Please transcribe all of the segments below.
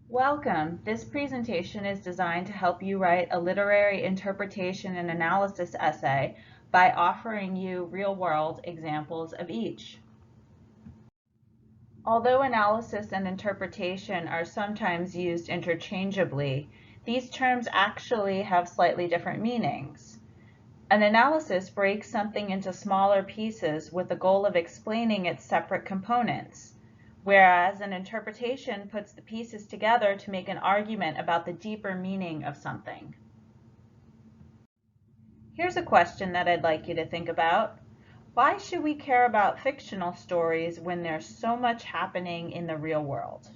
Welcome. This presentation is designed to help you write a literary interpretation and analysis essay by offering you real-world examples of each. Although analysis and interpretation are sometimes used interchangeably, these terms actually have slightly different meanings. An analysis breaks something into smaller pieces with the goal of explaining its separate components, whereas an interpretation puts the pieces together to make an argument about the deeper meaning of something. Here's a question that I'd like you to think about. Why should we care about fictional stories when there's so much happening in the real world?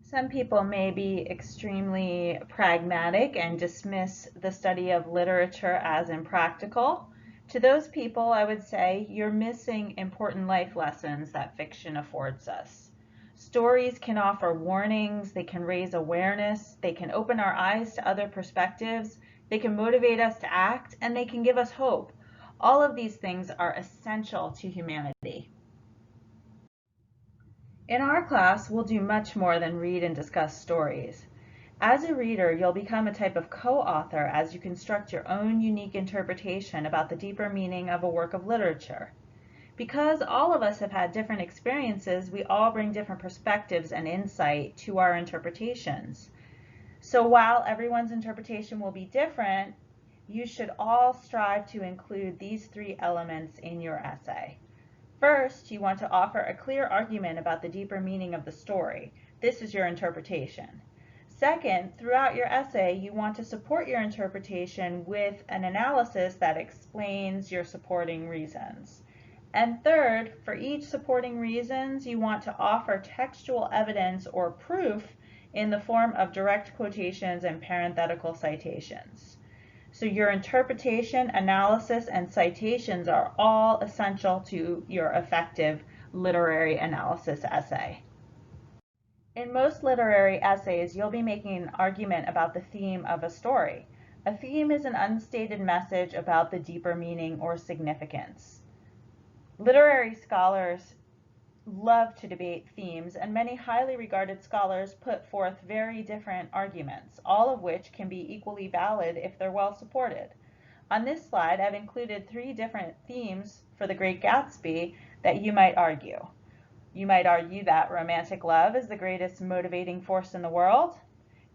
Some people may be extremely pragmatic and dismiss the study of literature as impractical. To those people, I would say you're missing important life lessons that fiction affords us. Stories can offer warnings, they can raise awareness, they can open our eyes to other perspectives, they can motivate us to act, and they can give us hope. All of these things are essential to humanity. In our class, we'll do much more than read and discuss stories. As a reader, you'll become a type of co-author as you construct your own unique interpretation about the deeper meaning of a work of literature. Because all of us have had different experiences, we all bring different perspectives and insight to our interpretations. So while everyone's interpretation will be different, you should all strive to include these three elements in your essay. First, you want to offer a clear argument about the deeper meaning of the story. This is your interpretation. Second, throughout your essay, you want to support your interpretation with an analysis that explains your supporting reasons. And third, for each supporting reasons, you want to offer textual evidence or proof in the form of direct quotations and parenthetical citations. So your interpretation, analysis, and citations are all essential to your effective literary analysis essay. In most literary essays, you'll be making an argument about the theme of a story. A theme is an unstated message about the deeper meaning or significance. Literary scholars love to debate themes, and many highly regarded scholars put forth very different arguments, all of which can be equally valid if they're well supported. On this slide, I've included three different themes for The Great Gatsby that you might argue. You might argue that romantic love is the greatest motivating force in the world.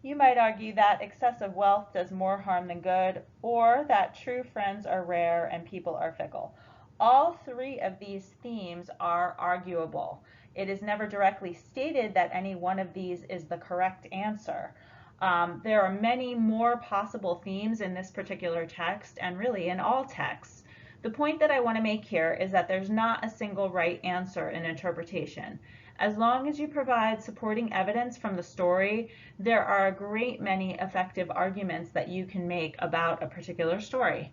You might argue that excessive wealth does more harm than good, or that true friends are rare and people are fickle. All three of these themes are arguable. It is never directly stated that any one of these is the correct answer. There are many more possible themes in this particular text and really in all texts. The point that I want to make here is that there's not a single right answer in interpretation. As long as you provide supporting evidence from the story, there are a great many effective arguments that you can make about a particular story.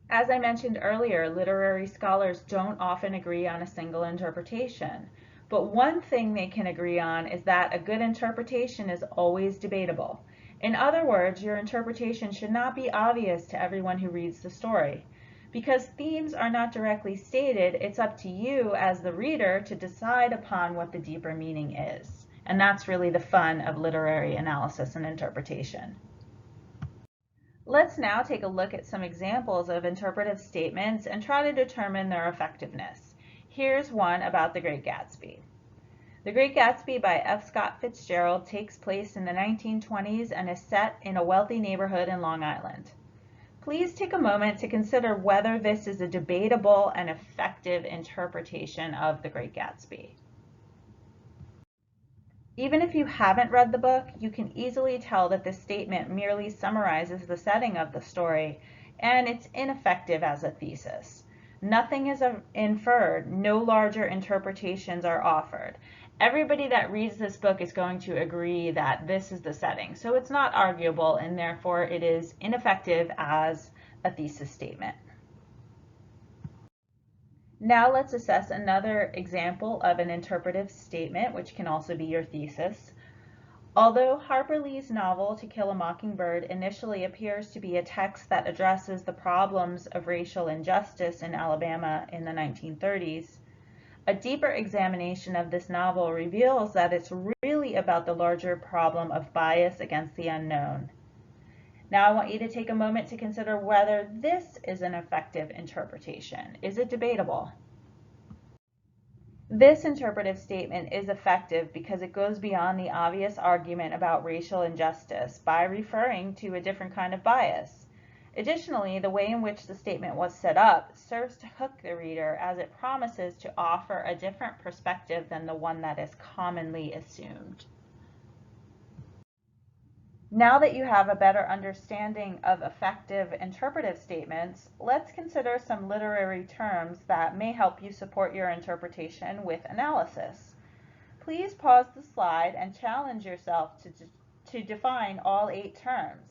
As I mentioned earlier, literary scholars don't often agree on a single interpretation. But one thing they can agree on is that a good interpretation is always debatable. In other words, your interpretation should not be obvious to everyone who reads the story. Because themes are not directly stated, it's up to you as the reader to decide upon what the deeper meaning is. And that's really the fun of literary analysis and interpretation. Let's now take a look at some examples of interpretive statements and try to determine their effectiveness. Here's one about The Great Gatsby. The Great Gatsby by F. Scott Fitzgerald takes place in the 1920s and is set in a wealthy neighborhood in Long Island. Please take a moment to consider whether this is a debatable and effective interpretation of The Great Gatsby. Even if you haven't read the book, you can easily tell that this statement merely summarizes the setting of the story, and it's ineffective as a thesis. Nothing is inferred, no larger interpretations are offered. Everybody that reads this book is going to agree that this is the setting, so it's not arguable, and therefore it is ineffective as a thesis statement. Now let's assess another example of an interpretive statement, which can also be your thesis. Although Harper Lee's novel To Kill a Mockingbird initially appears to be a text that addresses the problems of racial injustice in Alabama in the 1930s, A deeper examination of this novel reveals that it's really about the larger problem of bias against the unknown. Now I want you to take a moment to consider whether this is an effective interpretation. Is it debatable? This interpretive statement is effective because it goes beyond the obvious argument about racial injustice by referring to a different kind of bias. Additionally, the way in which the statement was set up serves to hook the reader as it promises to offer a different perspective than the one that is commonly assumed. Now that you have a better understanding of effective interpretive statements, let's consider some literary terms that may help you support your interpretation with analysis. Please pause the slide and challenge yourself to define all 8 terms.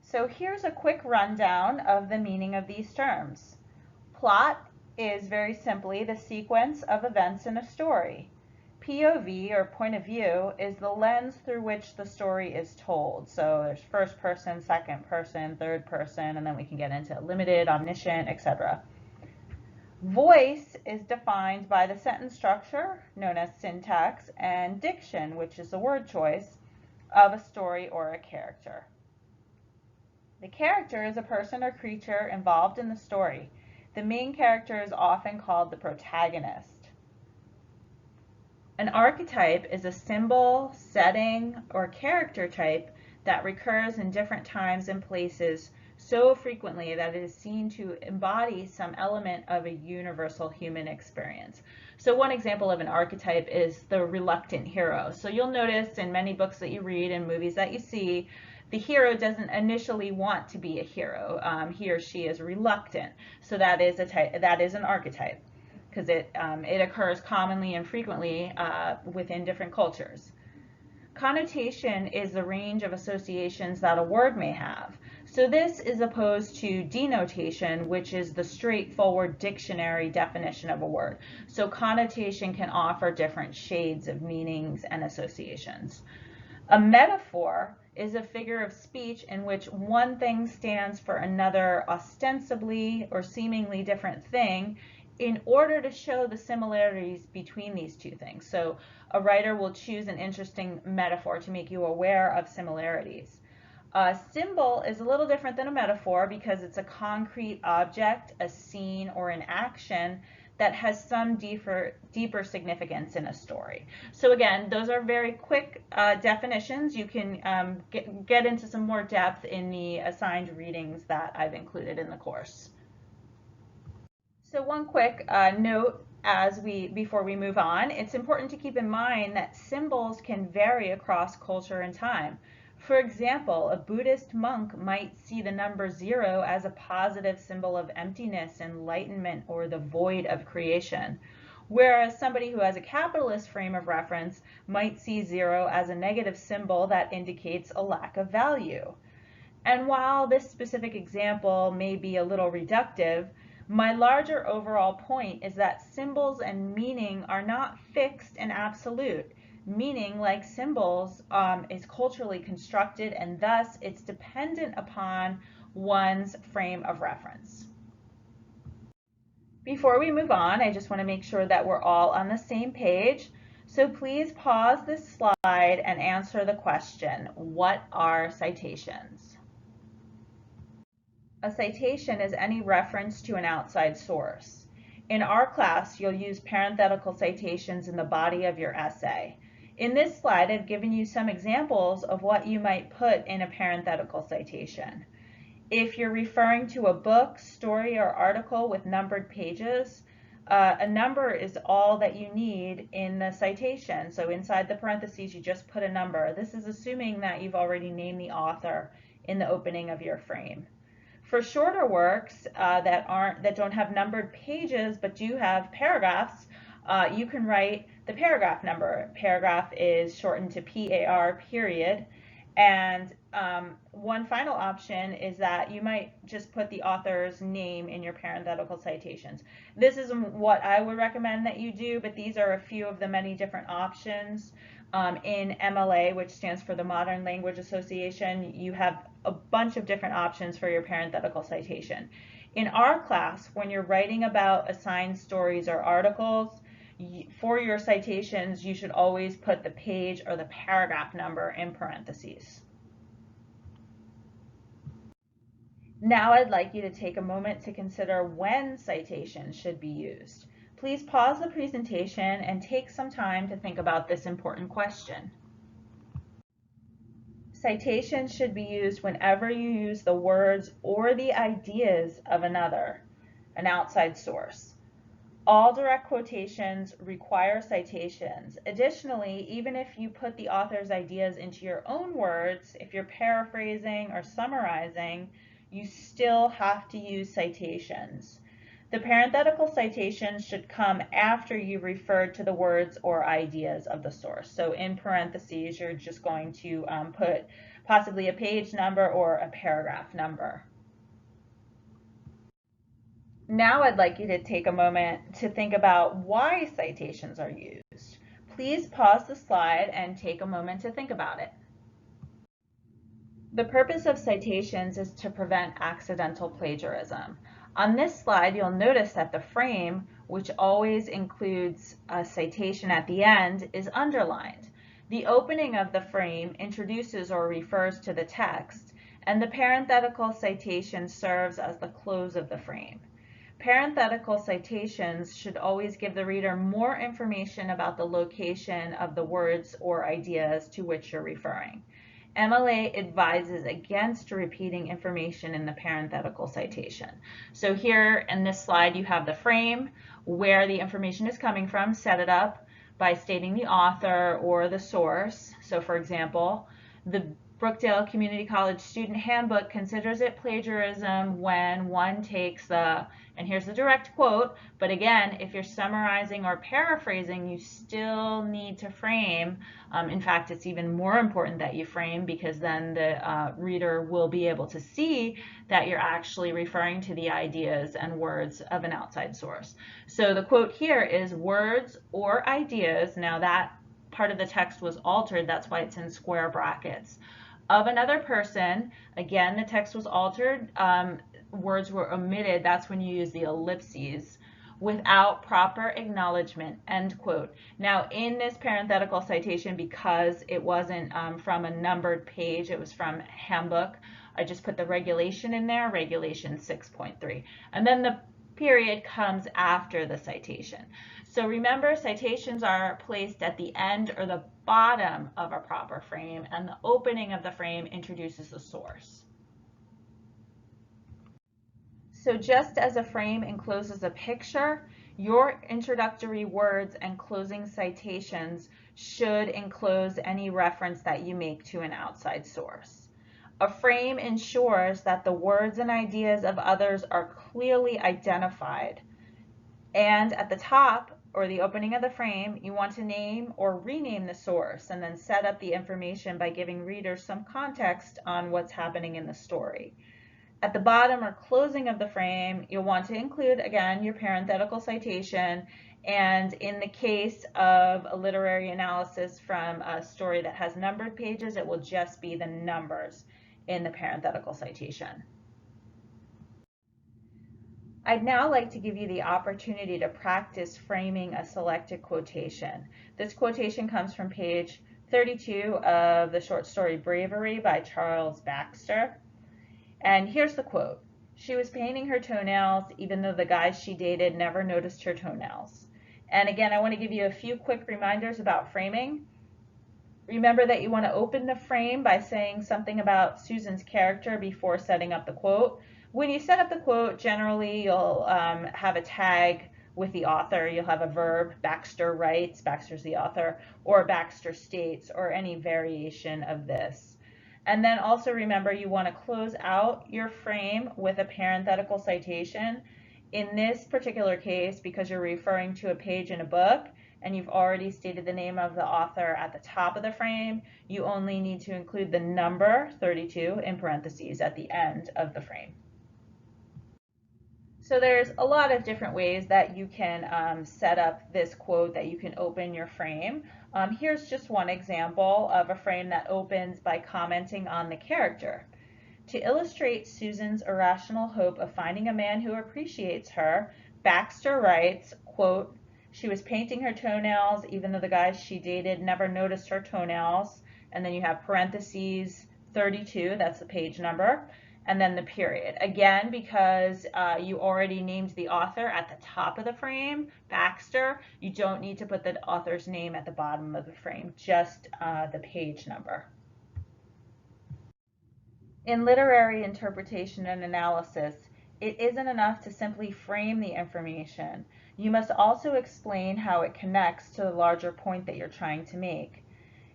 So here's a quick rundown of the meaning of these terms. Plot is very simply the sequence of events in a story. POV, or point of view, is the lens through which the story is told. So there's first person, second person, third person, and then we can get into limited, omniscient, etc. Voice is defined by the sentence structure, known as syntax, and diction, which is the word choice, of a story or a character. The character is a person or creature involved in the story. The main character is often called the protagonist. An archetype is a symbol, setting, or character type that recurs in different times and places so frequently that it is seen to embody some element of a universal human experience. So one example of an archetype is the reluctant hero. So you'll notice in many books that you read and movies that you see, the hero doesn't initially want to be a hero. He or she is reluctant. So that is an archetype, because it occurs commonly and frequently within different cultures. Connotation is the range of associations that a word may have. So this is opposed to denotation, which is the straightforward dictionary definition of a word. So connotation can offer different shades of meanings and associations. A metaphor is a figure of speech in which one thing stands for another ostensibly or seemingly different thing in order to show the similarities between these two things. So a writer will choose an interesting metaphor to make you aware of similarities. A symbol is a little different than a metaphor because it's a concrete object, a scene, or an action that has some deeper significance in a story. So again, those are very quick definitions. You can get into some more depth in the assigned readings that I've included in the course. So one quick note before we move on, it's important to keep in mind that symbols can vary across culture and time. For example, a Buddhist monk might see the number 0 as a positive symbol of emptiness, enlightenment, or the void of creation, whereas somebody who has a capitalist frame of reference might see 0 as a negative symbol that indicates a lack of value. And while this specific example may be a little reductive, my larger overall point is that symbols and meaning are not fixed and absolute. Meaning, like symbols, is culturally constructed, and thus it's dependent upon one's frame of reference. Before we move on, I just want to make sure that we're all on the same page. So please pause this slide and answer the question, what are citations? A citation is any reference to an outside source. In our class, you'll use parenthetical citations in the body of your essay. In this slide, I've given you some examples of what you might put in a parenthetical citation. If you're referring to a book, story, or article with numbered pages, a number is all that you need in the citation. So inside the parentheses, you just put a number. This is assuming that you've already named the author in the opening of your frame. For shorter works that don't have numbered pages but do have paragraphs, you can write the paragraph number. Paragraph is shortened to PAR, period. And one final option is that you might just put the author's name in your parenthetical citations. This isn't what I would recommend that you do, but these are a few of the many different options. In MLA, which stands for the Modern Language Association, you have a bunch of different options for your parenthetical citation. In our class, when you're writing about assigned stories or articles, for your citations, you should always put the page or the paragraph number in parentheses. Now I'd like you to take a moment to consider when citations should be used. Please pause the presentation and take some time to think about this important question. Citations should be used whenever you use the words or the ideas of another, an outside source. All direct quotations require citations. Additionally, even if you put the author's ideas into your own words, if you're paraphrasing or summarizing, you still have to use citations. The parenthetical citations should come after you've referred to the words or ideas of the source. So in parentheses, you're just going to put possibly a page number or a paragraph number. Now I'd like you to take a moment to think about why citations are used. Please pause the slide and take a moment to think about it. The purpose of citations is to prevent accidental plagiarism. On this slide, you'll notice that the frame, which always includes a citation at the end, is underlined. The opening of the frame introduces or refers to the text, and the parenthetical citation serves as the close of the frame. Parenthetical citations should always give the reader more information about the location of the words or ideas to which you're referring. MLA advises against repeating information in the parenthetical citation. So here in this slide, you have the frame where the information is coming from. Set it up by stating the author or the source. So for example, the Brookdale Community College Student Handbook considers it plagiarism when one takes the, and here's the direct quote, but again, if you're summarizing or paraphrasing, you still need to frame. In fact, it's even more important that you frame, because then the reader will be able to see that you're actually referring to the ideas and words of an outside source. So the quote here is words or ideas. Now that part of the text was altered, that's why it's in square brackets. Of another person, again, the text was altered, words were omitted, that's when you use the ellipses, without proper acknowledgement, end quote. Now in this parenthetical citation, because it wasn't from a numbered page, it was from handbook, I just put the regulation in there, regulation 6.3. And then the period comes after the citation. So remember, citations are placed at the end or the bottom of a proper frame, and the opening of the frame introduces the source. So just as a frame encloses a picture, your introductory words and closing citations should enclose any reference that you make to an outside source. A frame ensures that the words and ideas of others are clearly identified. And at the top, or the opening of the frame, you want to name or rename the source, and then set up the information by giving readers some context on what's happening in the story. At the bottom or closing of the frame, you'll want to include, again, your parenthetical citation, and in the case of a literary analysis from a story that has numbered pages, it will just be the numbers in the parenthetical citation. I'd now like to give you the opportunity to practice framing a selected quotation. This quotation comes from page 32 of the short story Bravery by Charles Baxter. And here's the quote. She was painting her toenails even though the guys she dated never noticed her toenails. And again, I want to give you a few quick reminders about framing. Remember that you want to open the frame by saying something about Susan's character before setting up the quote. When you set up the quote, generally you'll have a tag with the author. You'll have a verb, Baxter writes, Baxter's the author, or Baxter states, or any variation of this. And then also remember, you want to close out your frame with a parenthetical citation. In this particular case, because you're referring to a page in a book, and you've already stated the name of the author at the top of the frame, you only need to include the number 32 in parentheses at the end of the frame. So there's a lot of different ways that you can set up this quote, that you can open your frame. Here's just one example of a frame that opens by commenting on the character. To illustrate Susan's irrational hope of finding a man who appreciates her, Baxter writes, quote, "She was painting her toenails even though the guys she dated never noticed her toenails." And then you have parentheses 32, that's the page number, and then the period. Again, because you already named the author at the top of the frame, Baxter, you don't need to put the author's name at the bottom of the frame, just the page number. In literary interpretation and analysis, it isn't enough to simply frame the information. You must also explain how it connects to the larger point that you're trying to make.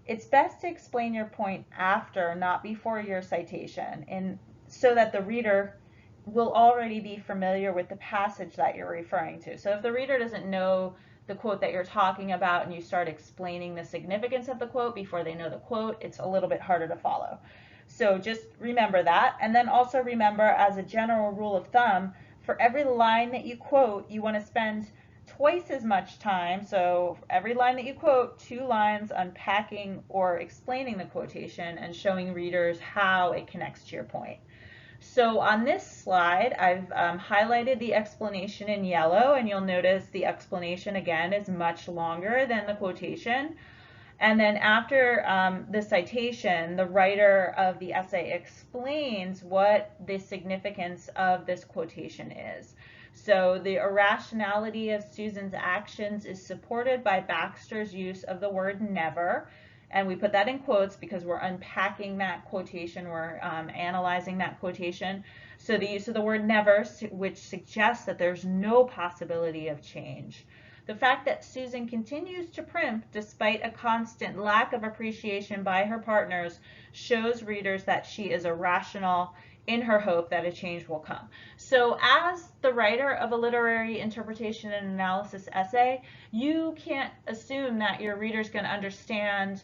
It's best to explain your point after, not before your citation, and so that the reader will already be familiar with the passage that you're referring to. So if the reader doesn't know the quote that you're talking about and you start explaining the significance of the quote before they know the quote, it's a little bit harder to follow. So just remember that. And then also remember, as a general rule of thumb, for every line that you quote, you want to spend twice as much time. So every line that you quote, 2 lines unpacking or explaining the quotation and showing readers how it connects to your point. So on this slide, I've highlighted the explanation in yellow, and you'll notice the explanation again is much longer than the quotation. And then after the citation, the writer of the essay explains what the significance of this quotation is. So the irrationality of Susan's actions is supported by Baxter's use of the word never. And we put that in quotes because we're unpacking that quotation, we're analyzing that quotation. So the use of the word never, which suggests that there's no possibility of change. The fact that Susan continues to primp despite a constant lack of appreciation by her partners shows readers that she is irrational in her hope that a change will come. So as the writer of a literary interpretation and analysis essay, you can't assume that your reader's going to understand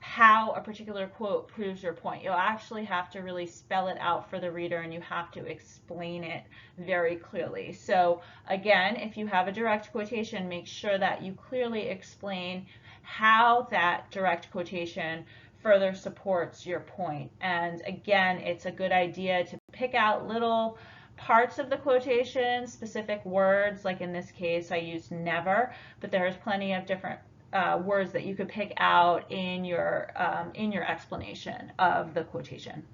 how a particular quote proves your point. You'll actually have to really spell it out for the reader, and you have to explain it very clearly. So again, if you have a direct quotation, make sure that you clearly explain how that direct quotation further supports your point. And again, it's a good idea to pick out little parts of the quotation, specific words, like in this case I used never, but there's plenty of different words that you could pick out in your explanation of the quotation.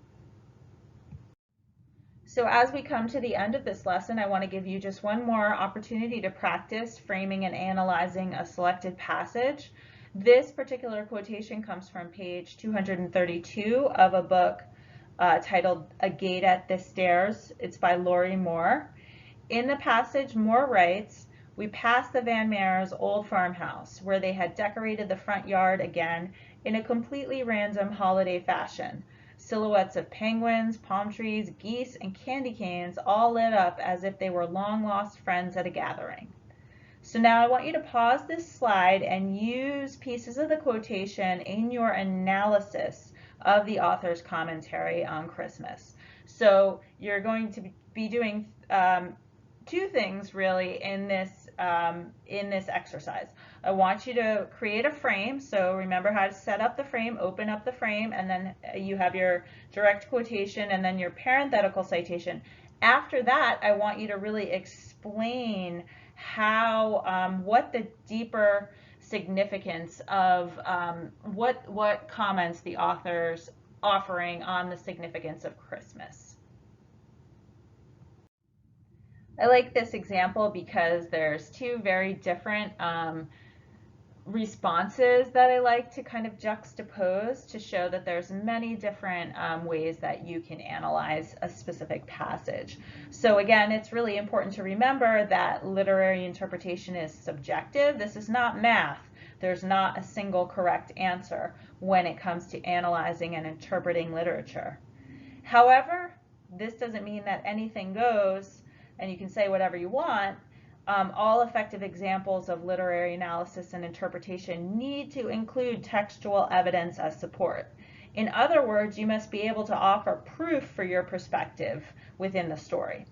So as we come to the end of this lesson, I want to give you just one more opportunity to practice framing and analyzing a selected passage. This particular quotation comes from page 232 of a book titled A Gate at the Stairs. It's by Lori Moore. In the passage, Moore writes, "We passed the Van Mares' old farmhouse, where they had decorated the front yard again in a completely random holiday fashion. Silhouettes of penguins, palm trees, geese, and candy canes all lit up as if they were long-lost friends at a gathering." So now I want you to pause this slide and use pieces of the quotation in your analysis of the author's commentary on Christmas. So you're going to be doing 2 things really in this exercise. I want you to create a frame. So remember how to set up the frame, open up the frame, and then you have your direct quotation and then your parenthetical citation. After that, I want you to really explain how what the deeper significance of what comments the author's offering on the significance of Christmas. I like this example because there's 2 very different responses that I like to kind of juxtapose to show that there's many different ways that you can analyze a specific passage. So again, it's really important to remember that literary interpretation is subjective. This is not math. There's not a single correct answer when it comes to analyzing and interpreting literature. However, this doesn't mean that anything goes and you can say whatever you want. All effective examples of literary analysis and interpretation need to include textual evidence as support. In other words, you must be able to offer proof for your perspective within the story.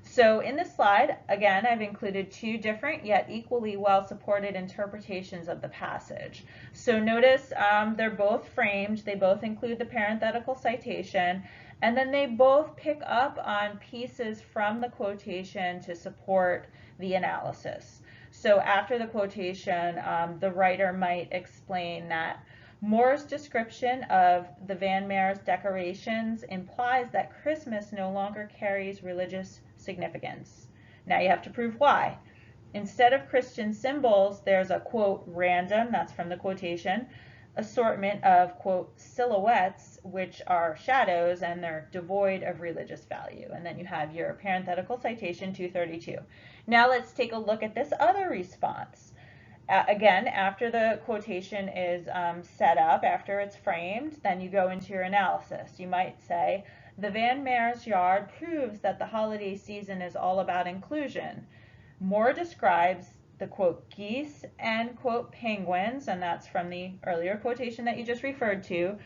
So in this slide, again, I've included 2 different yet equally well-supported interpretations of the passage. So notice they're both framed, they both include the parenthetical citation, And then they both pick up on pieces from the quotation to support the analysis. So after the quotation, the writer might explain that Moore's description of the Van Mare's decorations implies that Christmas no longer carries religious significance. Now you have to prove why. Instead of Christian symbols, there's a, quote, random, that's from the quotation, assortment of, quote, silhouettes, which are shadows and they're devoid of religious value. And then you have your parenthetical citation 232. Now let's take a look at this other response. Again, after the quotation is set up, after it's framed, then you go into your analysis. You might say, the Van Mare's yard proves that the holiday season is all about inclusion. Moore describes the, quote, geese and, quote, penguins, and that's from the earlier quotation that you just referred to,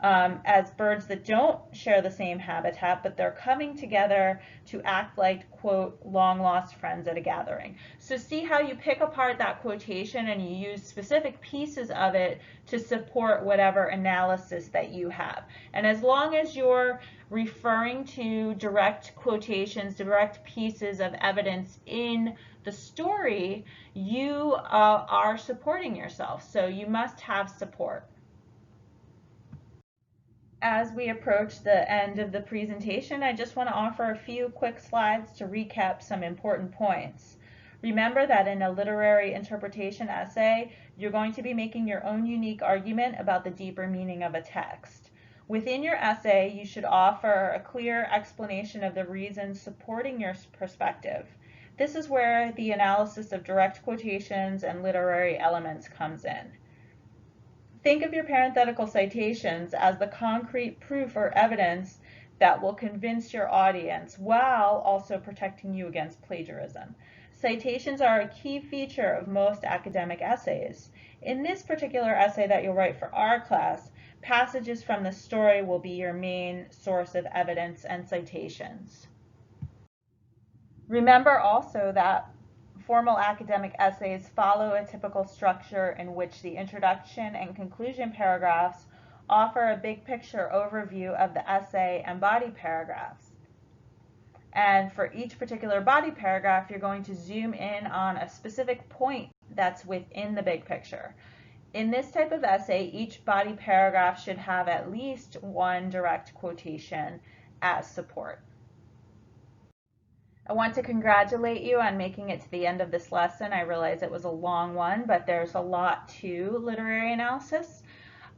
as birds that don't share the same habitat, but they're coming together to act like, quote, long lost friends at a gathering. So see how you pick apart that quotation and you use specific pieces of it to support whatever analysis that you have. And as long as you're referring to direct quotations, direct pieces of evidence in the story, you are supporting yourself. So you must have support. As we approach the end of the presentation, I just want to offer a few quick slides to recap some important points. Remember that in a literary interpretation essay, you're going to be making your own unique argument about the deeper meaning of a text. Within your essay, you should offer a clear explanation of the reasons supporting your perspective. This is where the analysis of direct quotations and literary elements comes in. Think of your parenthetical citations as the concrete proof or evidence that will convince your audience while also protecting you against plagiarism. Citations are a key feature of most academic essays. In this particular essay that you'll write for our class, passages from the story will be your main source of evidence and citations. Remember also that formal academic essays follow a typical structure in which the introduction and conclusion paragraphs offer a big picture overview of the essay and body paragraphs. And for each particular body paragraph, you're going to zoom in on a specific point that's within the big picture. In this type of essay, each body paragraph should have at least one direct quotation as support. I want to congratulate you on making it to the end of this lesson. I realize it was a long one, but there's a lot to literary analysis.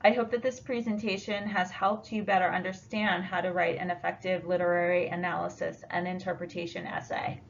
I hope that this presentation has helped you better understand how to write an effective literary analysis and interpretation essay.